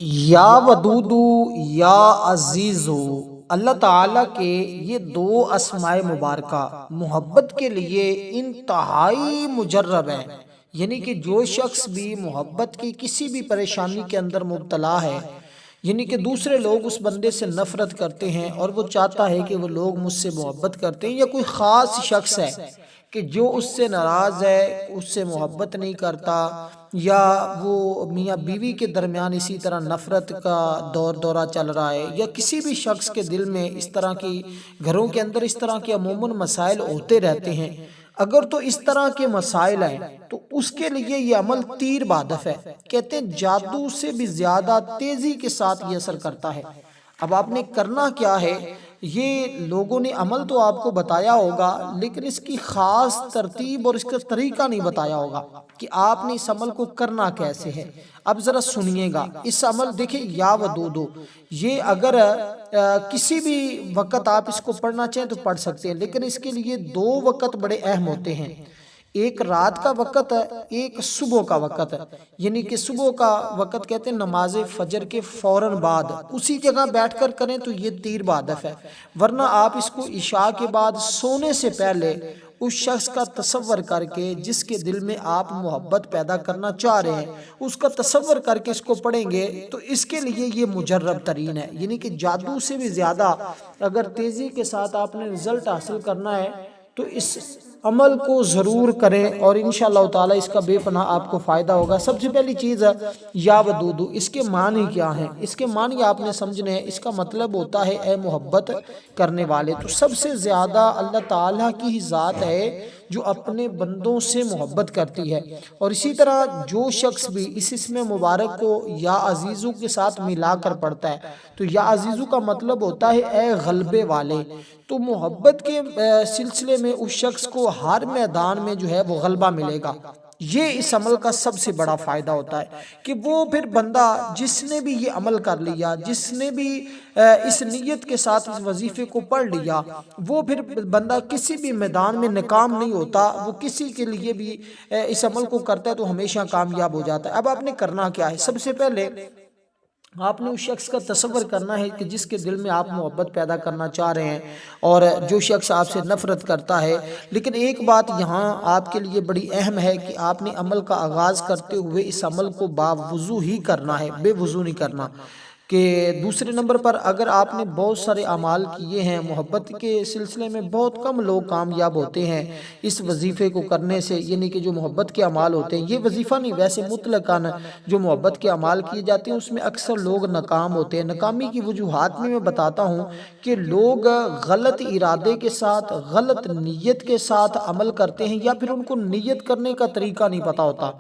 یا ودودو یا عزیزو، اللہ تعالیٰ کے یہ دو اسماء مبارکہ محبت کے لیے انتہائی مجرب ہیں۔ یعنی کہ جو شخص بھی محبت کی کسی بھی پریشانی کے اندر مبتلا ہے، یعنی کہ دوسرے لوگ اس بندے سے نفرت کرتے ہیں اور وہ چاہتا ہے کہ وہ لوگ مجھ سے محبت کرتے ہیں، یا کوئی خاص شخص ہے کہ جو اس سے ناراض ہے، اس سے محبت نہیں کرتا، یا وہ میاں بیوی کے درمیان اسی طرح نفرت کا دورہ چل رہا ہے، یا کسی بھی شخص کے دل میں اس طرح کی گھروں کے اندر اس طرح کے عموماً مسائل ہوتے رہتے ہیں، اگر تو اس طرح کے مسائل ہیں تو اس کے لیے یہ عمل تیر بہدف ہے۔ کہتے ہیں جادو سے بھی زیادہ تیزی کے ساتھ یہ اثر کرتا ہے۔ اب آپ نے کرنا کیا ہے، یہ لوگوں نے عمل تو آپ کو بتایا ہوگا، لیکن اس کی خاص ترتیب اور اس کا طریقہ نہیں بتایا ہوگا کہ آپ نے اس عمل کو کرنا کیسے ہے۔ اب ذرا سنیے گا اس عمل، دیکھیں یا ودودو، یہ اگر کسی بھی وقت آپ اس کو پڑھنا چاہیں تو پڑھ سکتے ہیں، لیکن اس کے لیے دو وقت بڑے اہم ہوتے ہیں، ایک رات کا وقت ہے، ایک صبح کا وقت ہے۔ یعنی کہ صبح کا وقت کہتے ہیں نماز فجر کے فوراً بعد، اسی جگہ بیٹھ کر کریں تو یہ تیر بہدف ہے، ورنہ آپ اس کو عشاء کے بعد سونے سے پہلے اس شخص کا تصور کر کے جس کے دل میں آپ محبت پیدا کرنا چاہ رہے ہیں، اس کا تصور کر کے اس کو پڑھیں گے تو اس کے لیے یہ مجرب ترین ہے۔ یعنی کہ جادو سے بھی زیادہ اگر تیزی کے ساتھ آپ نے رزلٹ حاصل کرنا ہے تو اس عمل کو ضرور کریں، اور انشاءاللہ تعالی اس کا بے پناہ آپ کو فائدہ ہوگا۔ سب سے پہلی چیز ہے یا ودودو، اس کے معنی کیا ہیں؟ اس کے معنی آپ نے سمجھنے ہیں۔ اس کا مطلب ہوتا ہے اے محبت کرنے والے۔ تو سب سے زیادہ اللہ تعالیٰ کی ہی ذات ہے جو اپنے بندوں سے محبت کرتی ہے، اور اسی طرح جو شخص بھی اس اسم مبارک کو یا عزیزو کے ساتھ ملا کر پڑھتا ہے تو یا عزیزو کا مطلب ہوتا ہے اے غلبے والے۔ تو محبت کے سلسلے میں اس شخص کو ہر میدان میں جو ہے وہ غلبہ ملے گا۔ یہ اس عمل کا سب سے بڑا فائدہ ہوتا ہے کہ وہ پھر بندہ جس نے بھی یہ عمل کر لیا، جس نے بھی اس نیت کے ساتھ اس وظیفے کو پڑھ لیا، وہ پھر بندہ کسی بھی میدان میں ناکام نہیں ہوتا، وہ کسی کے لیے بھی اس عمل کو کرتا ہے تو ہمیشہ کامیاب ہو جاتا ہے۔ اب آپ نے کرنا کیا ہے؟ سب سے پہلے آپ نے اس شخص کا تصور کرنا ہے کہ جس کے دل میں آپ محبت پیدا کرنا چاہ رہے ہیں، اور جو شخص آپ سے نفرت کرتا ہے۔ لیکن ایک بات یہاں آپ کے لیے بڑی اہم ہے کہ آپ نے عمل کا آغاز کرتے ہوئے اس عمل کو باوضو ہی کرنا ہے، بے وضو نہیں کرنا۔ کہ دوسرے نمبر پر اگر آپ نے بہت سارے اعمال کیے ہیں، محبت کے سلسلے میں بہت کم لوگ کامیاب ہوتے ہیں اس وظیفے کو کرنے سے، یعنی کہ جو محبت کے اعمال ہوتے ہیں، یہ وظیفہ نہیں ویسے مطلقاً جو محبت کے اعمال کیے جاتے ہیں اس میں اکثر لوگ ناکام ہوتے ہیں۔ ناکامی کی وجوہات میں بتاتا ہوں کہ لوگ غلط ارادے کے ساتھ، غلط نیت کے ساتھ عمل کرتے ہیں، یا پھر ان کو نیت کرنے کا طریقہ نہیں پتا ہوتا،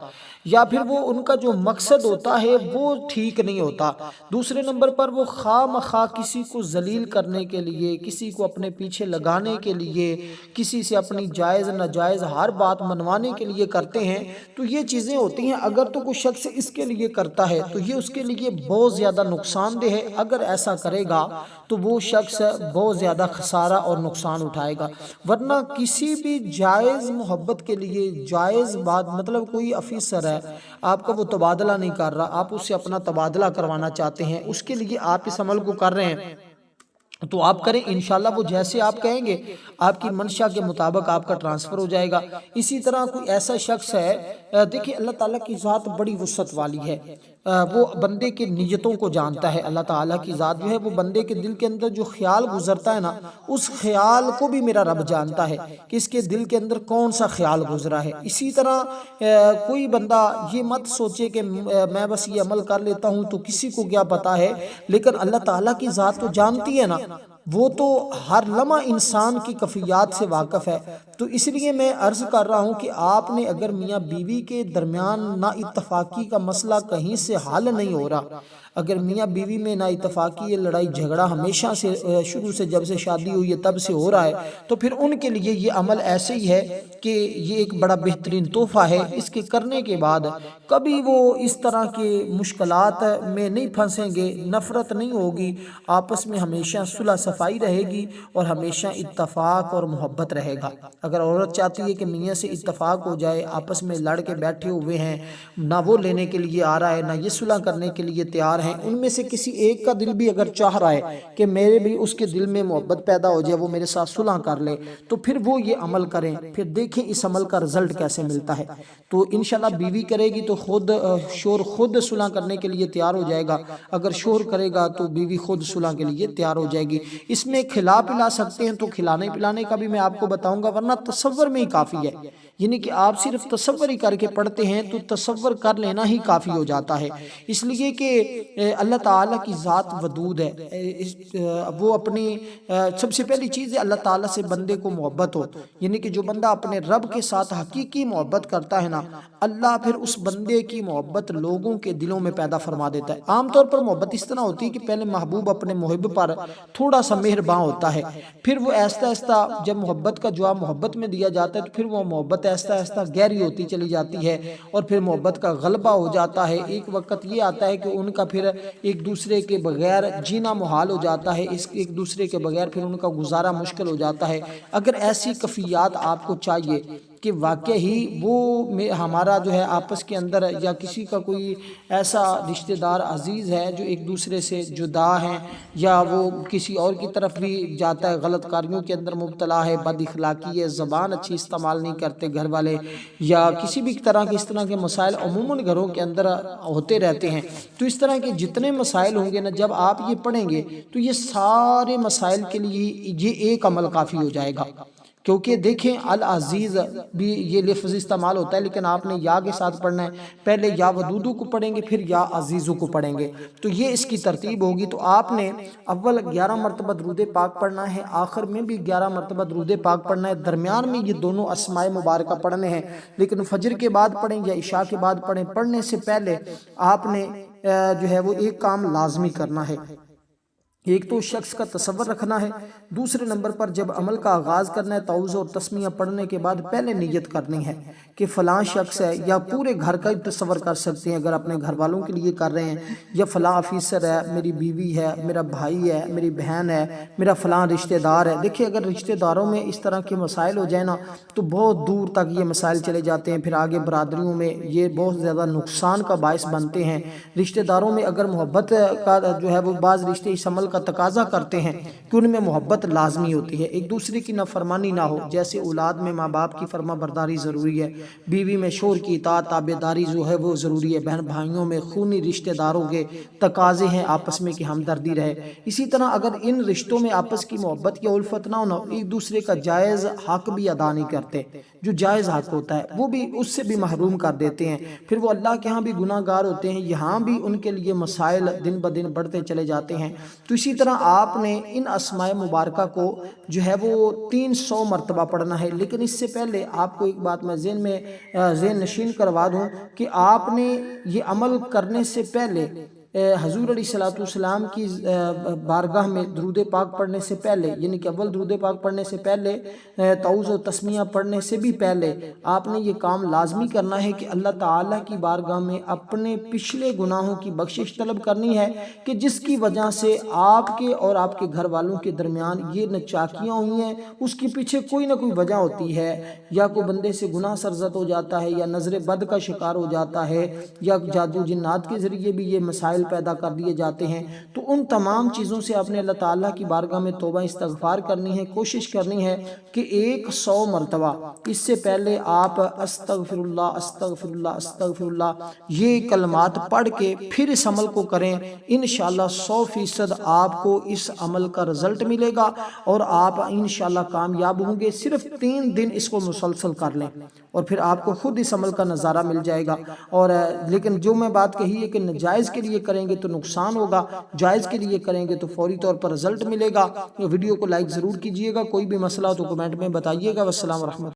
یا پھر وہ ان کا جو مقصد ہوتا ہے وہ ٹھیک نہیں ہوتا۔ دوسرے نمبر پر وہ خواہ مخواہ کسی کو ذلیل کرنے کے لیے، کسی کو اپنے پیچھے لگانے کے لیے، کسی سے اپنی جائز ناجائز ہر بات منوانے کے لیے کرتے ہیں۔ تو یہ چیزیں ہوتی ہیں، اگر تو کوئی شخص اس کے لیے کرتا ہے تو یہ اس کے لیے بہت زیادہ نقصان دہ ہے۔ اگر ایسا کرے گا تو وہ شخص بہت زیادہ خسارہ اور نقصان اٹھائے گا، ورنہ کسی بھی جائز محبت کے لیے جائز بات، مطلب کوئی آفیسر ہے آپ کا وہ تبادلہ نہیں کر رہا، آپ اس سے اپنا تبادلہ کروانا چاہتے ہیں، اس کے لیے آپ اس عمل کو کر رہے ہیں تو آپ کریں، انشاءاللہ وہ جیسے آپ کہیں گے آپ کی منشا کے مطابق آپ کا ٹرانسفر ہو جائے گا۔ اسی طرح کوئی ایسا شخص ہے، دیکھیں اللہ تعالیٰ کی ذات بڑی وسعت والی ہے، وہ بندے کے نیتوں کو جانتا ہے۔ اللہ تعالیٰ کی ذات جو ہے وہ بندے کے دل کے اندر جو خیال گزرتا ہے نا، اس خیال کو بھی میرا رب جانتا ہے کہ اس کے دل کے اندر کون سا خیال گزرا ہے۔ اسی طرح کوئی بندہ یہ مت سوچے کہ میں بس یہ عمل کر لیتا ہوں تو کسی کو کیا پتا ہے، لیکن اللہ تعالیٰ کی ذات تو جانتی ہے نا، وہ تو ہر لمحہ انسان کی کفیات سے واقف ہے۔ تو اس لیے میں عرض کر رہا ہوں کہ آپ نے اگر میاں بیوی کے درمیان نا اتفاقی کا مسئلہ کہیں سے حل نہیں ہو رہا، اگر میاں بیوی میں نا اتفاقی لڑائی جھگڑا ہمیشہ سے شروع سے جب سے شادی ہوئی ہے تب سے ہو رہا ہے، تو پھر ان کے لیے یہ عمل ایسے ہی ہے کہ یہ ایک بڑا بہترین تحفہ ہے۔ اس کے کرنے کے بعد کبھی وہ اس طرح کے مشکلات میں نہیں پھنسیں گے، نفرت نہیں ہوگی، آپس میں ہمیشہ صلح صفا صفائی رہے گی اور ہمیشہ اتفاق اور محبت رہے گا۔ اگر عورت چاہتی ہے کہ میاں سے اتفاق ہو جائے، آپس میں لڑ کے بیٹھے ہوئے ہیں، نہ وہ لینے کے لیے آ رہا ہے نہ یہ صلح کرنے کے لیے تیار ہیں، ان میں سے کسی ایک کا دل بھی اگر چاہ رہا ہے کہ میرے بھی اس کے دل میں محبت پیدا ہو جائے، وہ میرے ساتھ صلح کر لے، تو پھر وہ یہ عمل کریں، پھر دیکھیں اس عمل کا رزلٹ کیسے ملتا ہے۔ تو انشاءاللہ بیوی کرے گی تو شوہر خود صلح کرنے کے لیے تیار ہو جائے گا، اگر شوہر کرے گا تو بیوی خود صلح کے لیے تیار ہو جائے گی۔ اس میں کھلا پلا سکتے ہیں تو کھلانے پلانے کا بھی میں آپ کو بتاؤں گا، ورنہ تصور میں ہی کافی ہے، یعنی کہ آپ صرف تصور ہی کر کے پڑھتے ہیں تو تصور کر لینا ہی کافی ہو جاتا ہے، اس لیے کہ اللہ تعالیٰ کی ذات ودود ہے۔ وہ اپنی سب سے پہلی چیز ہے اللہ تعالیٰ سے بندے کو محبت ہو، یعنی کہ جو بندہ اپنے رب کے ساتھ حقیقی محبت کرتا ہے نا، اللہ پھر اس بندے کی محبت لوگوں کے دلوں میں پیدا فرما دیتا ہے۔ عام طور پر محبت اس طرح ہوتی ہے کہ پہلے محبوب اپنے محب پر تھوڑا سا مہرباں ہوتا ہے، پھر وہ آہستہ آہستہ جب محبت کا جواب محبت میں دیا جاتا ہے تو پھر وہ محبت آہستہ آہستہ گہری ہوتی چلی جاتی ہے اور پھر محبت کا غلبہ ہو جاتا ہے۔ ایک وقت یہ آتا ہے کہ ان کا پھر ایک دوسرے کے بغیر جینا محال ہو جاتا ہے، ایک دوسرے کے بغیر پھر ان کا گزارا مشکل ہو جاتا ہے۔ اگر ایسی کفیات آپ کو چاہیے کہ واقعی وہ ہمارا جو ہے آپس کے اندر یا کسی کا کوئی ایسا رشتہ دار عزیز ہے جو ایک دوسرے سے جدا ہیں یا وہ کسی اور کی طرف بھی جاتا ہے، غلط کاریوں کے اندر مبتلا ہے، بد اخلاقی ہے، زبان اچھی استعمال نہیں کرتے گھر والے، یا کسی بھی طرح کے اس طرح کے مسائل عموماً گھروں کے اندر ہوتے رہتے ہیں، تو اس طرح کے جتنے مسائل ہوں گے نا، جب آپ یہ پڑھیں گے تو یہ سارے مسائل کے لیے یہ ایک عمل کافی ہو جائے گا۔ کیونکہ دیکھیں العزیز بھی یہ لفظ استعمال ہوتا ہے، لیکن آپ نے یا کے ساتھ پڑھنا ہے، پہلے یا ودودو کو پڑھیں گے پھر یا عزیزو کو پڑھیں گے، تو یہ اس کی ترتیب ہوگی۔ تو آپ نے اول 11 مرتبہ درود پاک پڑھنا ہے، آخر میں بھی 11 مرتبہ درود پاک پڑھنا ہے، درمیان میں یہ دونوں اسماء مبارکہ پڑھنے ہیں، لیکن فجر کے بعد پڑھیں یا عشاء کے بعد پڑھیں، پڑھنے سے پہلے آپ نے جو ہے وہ ایک کام لازمی کرنا ہے۔ ایک تو شخص کا تصور رکھنا ہے، دوسرے نمبر پر جب عمل کا آغاز کرنا ہے تعوذ اور تسمیہ پڑھنے کے بعد پہلے نیت کرنی ہے کہ فلاں شخص ہے، یا پورے گھر کا تصور کر سکتے ہیں اگر اپنے گھر والوں کے لیے کر رہے ہیں، یا فلاں آفیسر ہے، میری بیوی ہے، میرا بھائی ہے، میری بہن ہے، میرا فلاں رشتہ دار ہے۔ دیکھیں اگر رشتہ داروں میں اس طرح کے مسائل ہو جائیں نا تو بہت دور تک یہ مسائل چلے جاتے ہیں، پھر آگے برادریوں میں یہ بہت زیادہ نقصان کا باعث بنتے ہیں۔ رشتہ داروں میں اگر محبت کا جو ہے وہ بعض رشتے اس عمل کا تقاضا کرتے ہیں کہ ان میں محبت لازمی ہوتی ہے، ایک دوسرے کی نافرمانی نہ ہو، جیسے اولاد میں ماں باپ کی فرما برداری ضروری ہے، بیوی میں شوہر کی اطاعت تابعداری جو ہے وہ ضروری ہے، بہن بھائیوں میں خونی رشتہ داروں کے تقاضے ہیں آپس میں کہ ہمدردی رہے۔ اسی طرح اگر ان رشتوں میں آپس کی محبت یا الفت نہ ہونا، ایک دوسرے کا جائز حق بھی ادا نہیں کرتے، جو جائز حق ہوتا ہے وہ بھی اس سے بھی محروم کر دیتے ہیں، پھر وہ اللہ کے ہاں بھی گناہ گار ہوتے ہیں، یہاں بھی ان کے لیے مسائل دن بدن بڑھتے چلے جاتے ہیں۔ تو اسی طرح آپ نے ان اسماء مبارکہ کو جو ہے وہ 300 مرتبہ پڑھنا ہے، لیکن اس سے پہلے آپ کو ایک بات میں ذہن نشین کروا دوں کہ آپ نے یہ عمل کرنے سے پہلے حضور علیہ السلام کی بارگاہ میں درود پاک پڑھنے سے پہلے، یعنی کہ اول درود پاک پڑھنے سے پہلے تعوذ و تسمیہ پڑھنے سے بھی پہلے آپ نے یہ کام لازمی کرنا ہے کہ اللہ تعالیٰ کی بارگاہ میں اپنے پچھلے گناہوں کی بخشش طلب کرنی ہے کہ جس کی وجہ سے آپ کے اور آپ کے گھر والوں کے درمیان یہ نچاکیاں ہوئی ہیں، اس کے پیچھے کوئی نہ کوئی وجہ ہوتی ہے، یا کوئی بندے سے گناہ سرزد ہو جاتا ہے، یا نظر بد کا شکار ہو جاتا ہے، یا جادو جنات کے ذریعے بھی یہ مسائل پیدا کر دیے جاتے ہیں۔ تو ان تمام چیزوں سے آپ نے اللہ تعالیٰ کی بارگاہ میں توبہ استغفار کرنی ہے، کوشش کرنی ہے کہ 100 مرتبہ اس سے پہلے آپ استغفر اللہ استغفر اللہ استغفر اللہ یہ کلمات پڑھ کے پھر اس عمل کو کریں، انشاءاللہ 100% آپ کو اس عمل کا رزلٹ ملے گا اور آپ انشاءاللہ کامیاب ہوں گے۔ صرف 3 دن اس کو مسلسل کر لیں اور پھر آپ کو خود اس عمل کا نظارہ مل جائے گا۔ اور لیکن جو میں بات کہی ہے کہ ناجائز کے لیے کریں گے تو نقصان ہوگا، جائز کے لیے کریں گے تو فوری طور پر رزلٹ ملے گا۔ ویڈیو کو لائک ضرور کیجئے گا، کوئی بھی مسئلہ ہو تو کمنٹ میں بتائیے گا۔ والسلام ورحمۃ اللہ۔